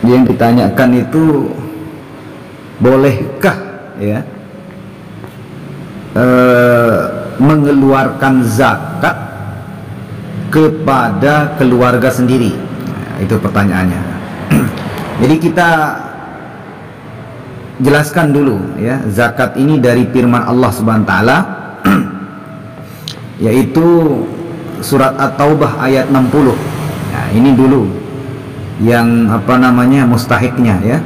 yang ditanyakan itu, bolehkah ya mengeluarkan zakat kepada keluarga sendiri? Nah, itu pertanyaannya. Jadi kita jelaskan dulu ya, zakat ini dari firman Allah Subhanahu wa taala yaitu surat At-Taubah ayat 60. Nah, ini dulu yang mustahiknya ya.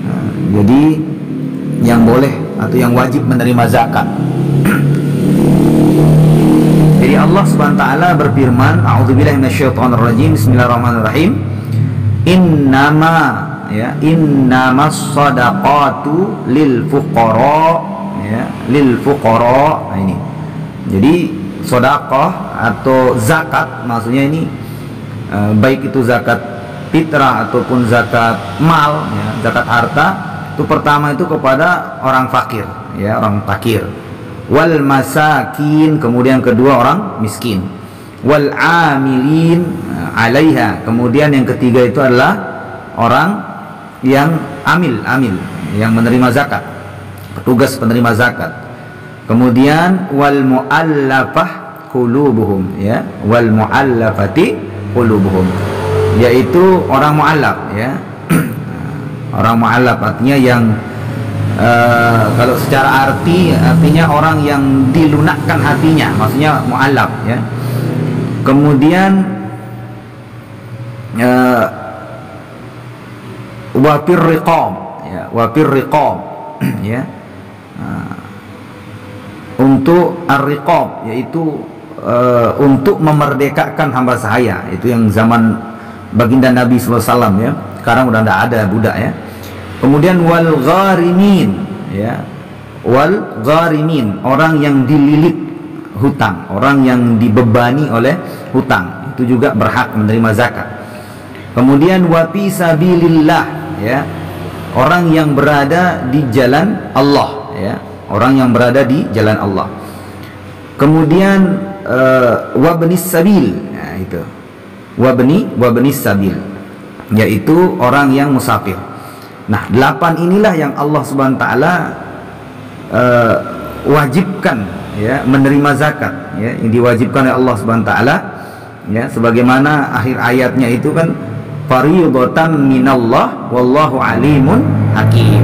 Nah, jadi yang boleh atau yang wajib menerima zakat. Jadi Allah Subhanahu wa taala berfirman, a'udzubillahi minasyaitonirrajim, bismillahirrahmanirrahim. Innamas shadaqatu lil fuqara ya, lil fuqara. Nah, ini. Jadi sedekah atau zakat maksudnya ini baik itu zakat fitrah ataupun zakat mal ya, zakat harta, itu pertama itu kepada orang fakir ya, orang fakir. Wal masakin, kemudian kedua orang miskin. Wal amilin alaiha, kemudian yang ketiga itu adalah orang yang amil yang menerima zakat, petugas penerima zakat. Kemudian wal muallafah qulubuhum ya, wal muallafati qulubuhum, yaitu orang muallaf ya. Orang muallaf artinya yang kalau secara artinya orang yang dilunakkan hatinya, maksudnya muallaf ya. Kemudian wafir riqab ya, wafir riqab ya. Untuk ar-riqab yaitu untuk memerdekakan hamba sahaya, itu yang zaman baginda Nabi SAW ya. Sekarang udah tidak ada budak ya. Kemudian wal gharimin ya, wal gharimin, orang yang dililit hutang, orang yang dibebani oleh hutang, itu juga berhak menerima zakat. Kemudian wa fi sabilillah ya, orang yang berada di jalan Allah ya, orang yang berada di jalan Allah. Kemudian wabnis sabil, nah, itu wabnis sabil, yaitu orang yang musafir. Nah, 8 inilah yang Allah Subhanahu wa taala wajibkan ya, menerima zakat ya, yang diwajibkan oleh Allah Subhanahu wa taala ya, sebagaimana akhir ayatnya itu kan fariidatan minallah wallahu alimun hakim.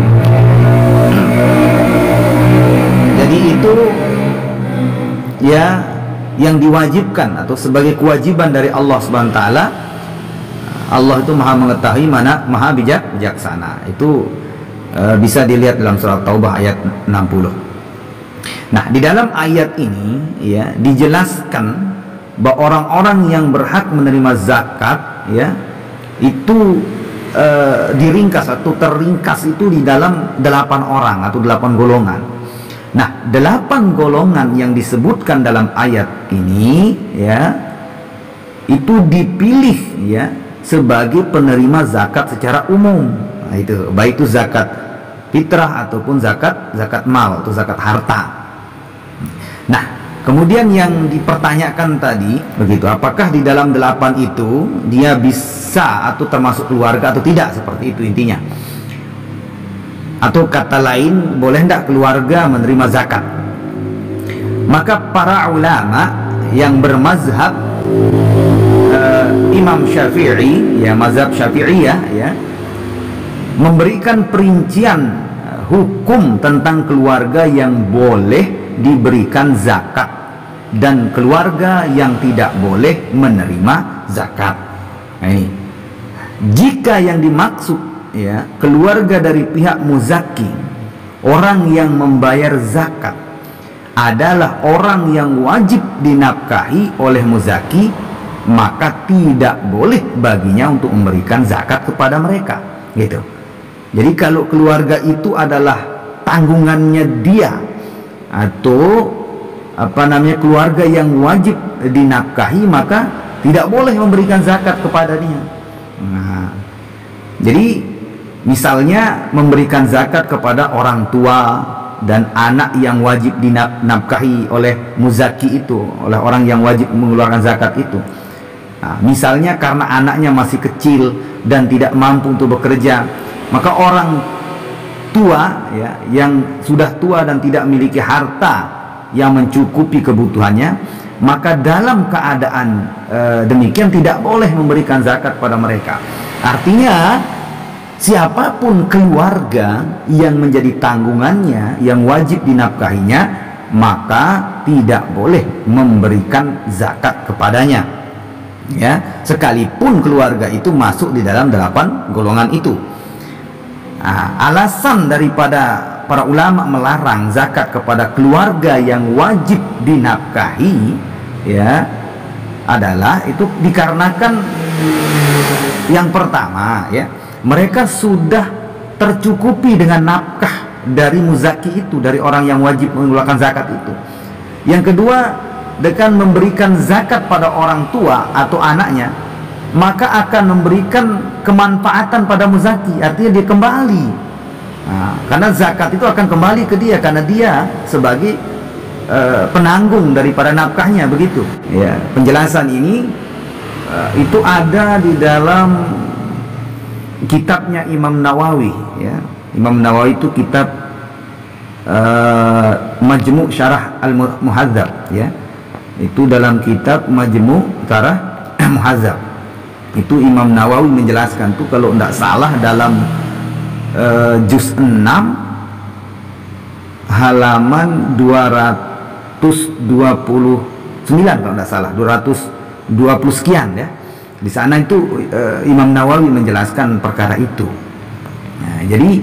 Jadi itu ya yang diwajibkan atau sebagai kewajiban dari Allah Subhanahu wa taala. Allah itu maha mengetahui, maha bijaksana. Itu bisa dilihat dalam surat Taubah ayat 60. Nah, di dalam ayat ini ya dijelaskan bahwa orang-orang yang berhak menerima zakat ya itu diringkas atau terringkas itu di dalam 8 orang atau 8 golongan. Nah, 8 golongan yang disebutkan dalam ayat ini ya itu dipilih ya sebagai penerima zakat secara umum. Nah, itu baik itu zakat fitrah ataupun zakat mal atau zakat harta. Nah, kemudian yang dipertanyakan tadi begitu, apakah di dalam 8 itu dia bisa atau termasuk keluarga atau tidak, seperti itu intinya. Atau kata lain, boleh tidak keluarga menerima zakat? Maka para ulama yang bermazhab Imam Syafi'i ya, mazhab Syafi'iyah ya, memberikan perincian hukum tentang keluarga yang boleh diberikan zakat dan keluarga yang tidak boleh menerima zakat. Nah, ini jika yang dimaksud ya keluarga dari pihak muzaki, orang yang membayar zakat adalah orang yang wajib dinafkahi oleh muzaki, maka tidak boleh baginya untuk memberikan zakat kepada mereka gitu. Jadi kalau keluarga itu adalah tanggungannya dia atau keluarga yang wajib dinafkahi, maka tidak boleh memberikan zakat kepada dia. Nah, jadi misalnya memberikan zakat kepada orang tua dan anak yang wajib dinafkahi oleh muzaki itu, oleh orang yang wajib mengeluarkan zakat itu. Nah, misalnya karena anaknya masih kecil dan tidak mampu untuk bekerja, maka orang tua ya, yang sudah tua dan tidak memiliki harta yang mencukupi kebutuhannya, maka dalam keadaan demikian tidak boleh memberikan zakat pada mereka. Artinya siapapun keluarga yang menjadi tanggungannya, yang wajib dinafkahinya, maka tidak boleh memberikan zakat kepadanya, ya, sekalipun keluarga itu masuk di dalam 8 golongan itu. Nah, alasan daripada para ulama melarang zakat kepada keluarga yang wajib dinafkahi, ya, adalah itu dikarenakan yang pertama, ya, mereka sudah tercukupi dengan nafkah dari muzaki itu, dari orang yang wajib mengeluarkan zakat itu. Yang kedua, dengan memberikan zakat pada orang tua atau anaknya, maka akan memberikan kemanfaatan pada muzaki, artinya dia kembali. Nah, karena zakat itu akan kembali ke dia, karena dia sebagai penanggung daripada nafkahnya, begitu. Ya, penjelasan ini itu ada di dalam kitabnya Imam Nawawi, ya. Imam Nawawi itu kitab Majmu' Syarah Al-Muhadzab, ya. Itu dalam kitab Majmu' Syarah Muhadzab. Itu Imam Nawawi menjelaskan tuh, kalau tidak salah dalam juz 6 halaman 229, kalau tidak salah 220 sekian, ya. Di sana itu Imam Nawawi menjelaskan perkara itu. Nah, jadi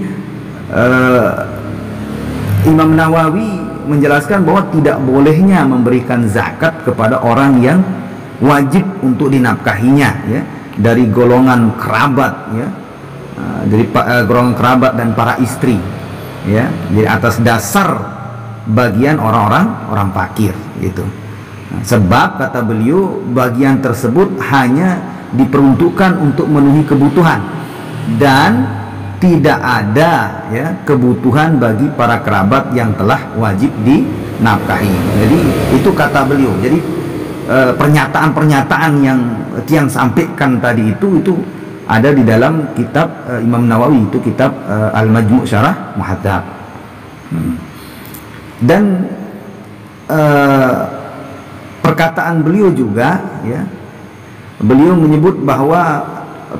Imam Nawawi menjelaskan bahwa tidak bolehnya memberikan zakat kepada orang yang wajib untuk dinafkahinya, ya, dari golongan kerabat, ya, dari golongan kerabat dan para istri, ya, jadi atas dasar bagian orang fakir, gitu. Sebab kata beliau, bagian tersebut hanya diperuntukkan untuk memenuhi kebutuhan dan tidak ada, ya, kebutuhan bagi para kerabat yang telah wajib dinafkahi. Jadi itu kata beliau. Jadi pernyataan-pernyataan yang sampaikan tadi itu ada di dalam kitab Imam Nawawi, itu kitab Al-Majmu' Syarah Muhadzab. Dan perkataan beliau juga, ya, beliau menyebut bahwa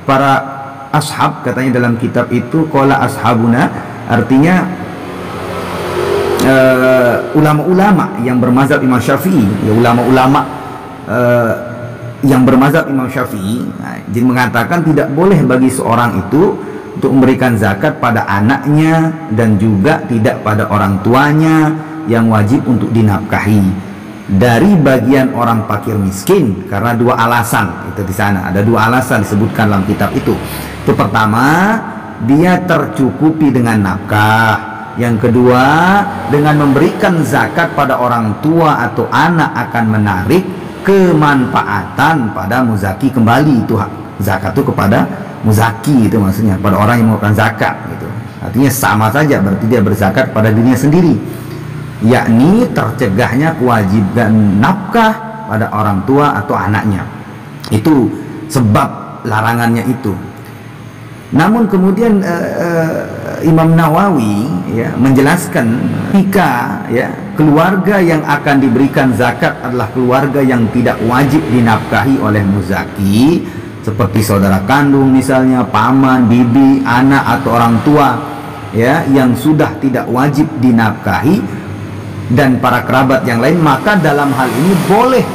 para ashab, katanya dalam kitab itu, qala ashabuna, artinya ulama-ulama yang bermazhab Imam Syafi'i, ya, ulama-ulama yang bermazhab Imam Syafi'i, nah, jadi mengatakan tidak boleh bagi seorang itu untuk memberikan zakat pada anaknya dan juga tidak pada orang tuanya yang wajib untuk dinafkahi dari bagian orang fakir miskin, karena 2 alasan itu di sana. Ada 2 alasan disebutkan dalam kitab itu. Itu pertama, dia tercukupi dengan nafkah. Yang kedua, dengan memberikan zakat pada orang tua atau anak akan menarik kemanfaatan pada muzaki kembali. Itu zakat itu kepada muzaki, itu maksudnya pada orang yang mengeluarkan zakat, gitu. Artinya sama saja, berarti dia berzakat pada dirinya sendiri, yakni tercegahnya kewajiban nafkah pada orang tua atau anaknya. Itu sebab larangannya itu. Namun kemudian Imam Nawawi, ya, menjelaskan jika, ya, keluarga yang akan diberikan zakat adalah keluarga yang tidak wajib dinafkahi oleh muzaki, seperti saudara kandung misalnya, paman, bibi, anak atau orang tua, ya, yang sudah tidak wajib dinafkahi, dan para kerabat yang lain, maka dalam hal ini boleh,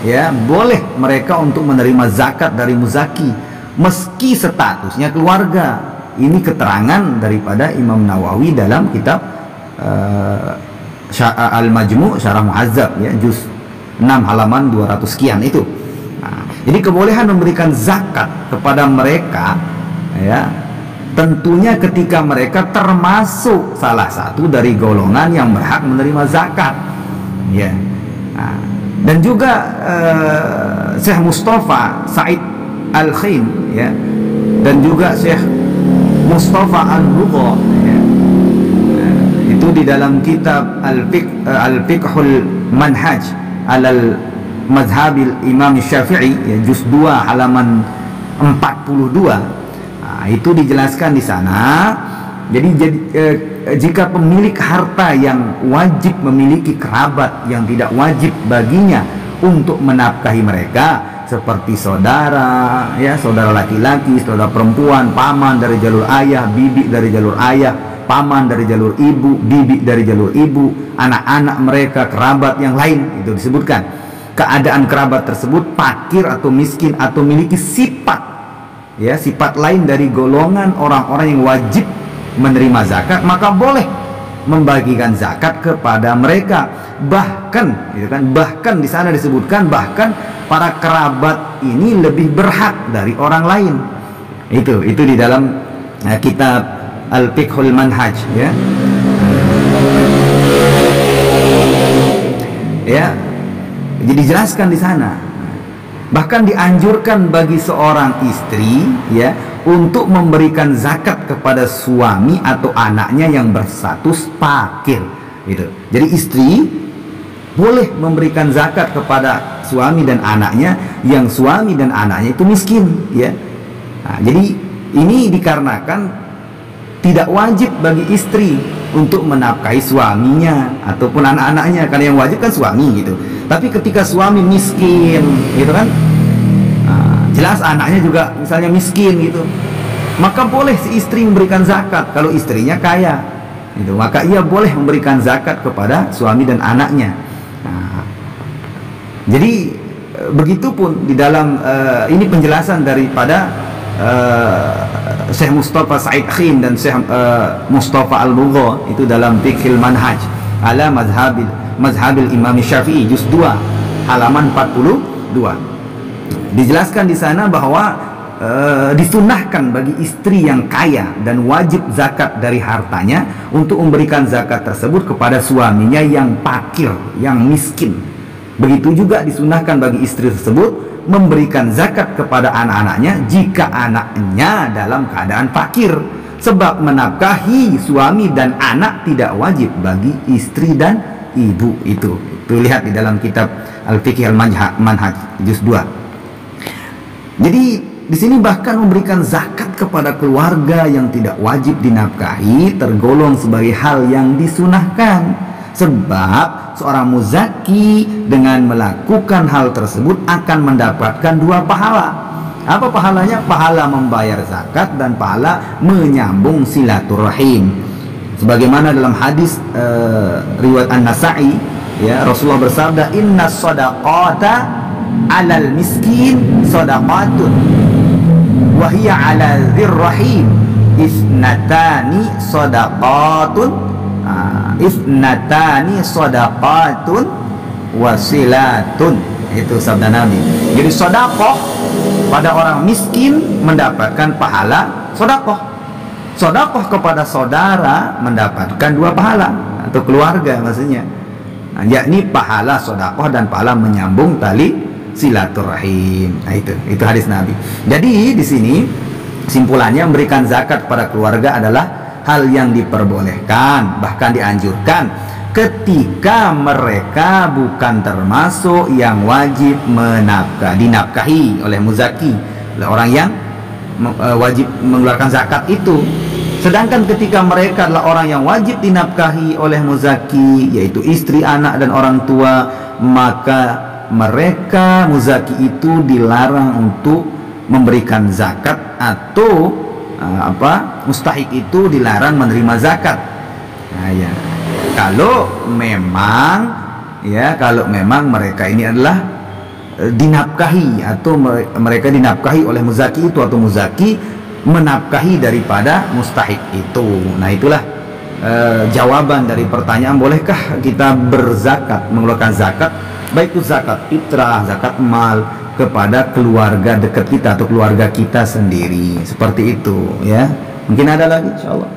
ya, boleh mereka untuk menerima zakat dari muzaki meski statusnya keluarga. Ini keterangan daripada Imam Nawawi dalam kitab Al-Majmu' Syarah Muhadzab, ya, juz 6 halaman 200 sekian itu. Nah, jadi kebolehan memberikan zakat kepada mereka, ya, tentunya ketika mereka termasuk salah satu dari golongan yang berhak menerima zakat, ya. Nah, dan juga Syekh Mustafa Said Al-Khin, ya, dan juga Syekh Mustafa Al-Bugha, ya, itu di dalam kitab Al-Fiqhul Manhaj Alal Mazhabil Imam Syafi'i, ya, juz 2 halaman 42, Nah, itu dijelaskan di sana. Jadi jika pemilik harta yang wajib memiliki kerabat yang tidak wajib baginya untuk menafkahi mereka, seperti saudara, ya, saudara laki-laki, saudara perempuan, paman dari jalur ayah, bibi dari jalur ayah, paman dari jalur ibu, bibi dari jalur ibu, anak-anak mereka, kerabat yang lain, itu disebutkan. Keadaan kerabat tersebut fakir atau miskin atau memiliki sifat, ya, sifat lain dari golongan orang-orang yang wajib menerima zakat, maka boleh membagikan zakat kepada mereka. Bahkan, gitu kan, bahkan di sana disebutkan bahkan para kerabat ini lebih berhak dari orang lain. Itu di dalam kitab Al-Fiqhul Manhaj, ya. Ya, jadi dijelaskan di sana. Bahkan dianjurkan bagi seorang istri, ya, untuk memberikan zakat kepada suami atau anaknya yang berstatus fakir. Gitu. Jadi istri boleh memberikan zakat kepada suami dan anaknya yang suami dan anaknya itu miskin, ya. Nah, jadi ini dikarenakan tidak wajib bagi istri untuk menafkahi suaminya ataupun anak-anaknya, karena yang wajib kan suami, gitu. Tapi ketika suami miskin, gitu kan, jelas anaknya juga misalnya miskin, gitu, maka boleh si istri memberikan zakat. Kalau istrinya kaya, gitu, maka ia boleh memberikan zakat kepada suami dan anaknya. Nah, jadi begitupun di dalam ini penjelasan daripada Syekh Mustafa Said Khin dan Syekh Mustafa Al-Lugha, itu dalam Fiqhul Manhaj ala Mazhabil Imam Syafi'i juz 2 halaman 42. Dijelaskan di sana bahwa disunahkan bagi istri yang kaya dan wajib zakat dari hartanya untuk memberikan zakat tersebut kepada suaminya yang fakir, yang miskin. Begitu juga disunahkan bagi istri tersebut memberikan zakat kepada anak-anaknya jika anaknya dalam keadaan fakir, sebab menafkahi suami dan anak tidak wajib bagi istri dan ibu. Itu lihat di dalam kitab Al-Fiqh Al-Manhaj juz 2. Jadi di sini bahkan memberikan zakat kepada keluarga yang tidak wajib dinafkahi tergolong sebagai hal yang disunahkan, sebab seorang muzaki dengan melakukan hal tersebut akan mendapatkan 2 pahala. Apa pahalanya? Pahala membayar zakat dan pahala menyambung silaturahim. Sebagaimana dalam hadis riwayat An-Nasa'i, ya, Rasulullah bersabda, inna shadaqata alal miskin shadaqatun wa hiya ala dzirrahim isnatani shadaqatun wasilatun. Itu sabda Nabi. Jadi sedekah pada orang miskin mendapatkan pahala sedekah. Sedekah kepada saudara mendapatkan 2 pahala, atau keluarga maksudnya. Nah, yakni pahala sedekah dan pahala menyambung tali silaturahim. Nah, itu hadis Nabi. Jadi di sini simpulannya, memberikan zakat kepada keluarga adalah hal yang diperbolehkan, bahkan dianjurkan ketika mereka bukan termasuk yang wajib dinafkahi oleh muzaki, oleh orang yang wajib mengeluarkan zakat itu. Sedangkan ketika mereka adalah orang yang wajib dinafkahi oleh muzaki, yaitu istri, anak, dan orang tua, maka mereka muzaki itu dilarang untuk memberikan zakat, atau mustahik itu dilarang menerima zakat. Nah, ya, kalau memang mereka ini adalah dinafkahi, atau mereka dinafkahi oleh muzaki itu, atau muzaki menafkahi daripada mustahik itu. Nah, itulah jawaban dari pertanyaan, bolehkah kita berzakat, mengeluarkan zakat, baik itu zakat fitrah, zakat mal, kepada keluarga dekat kita atau keluarga kita sendiri. Seperti itu, ya. Mungkin ada lagi, insyaallah.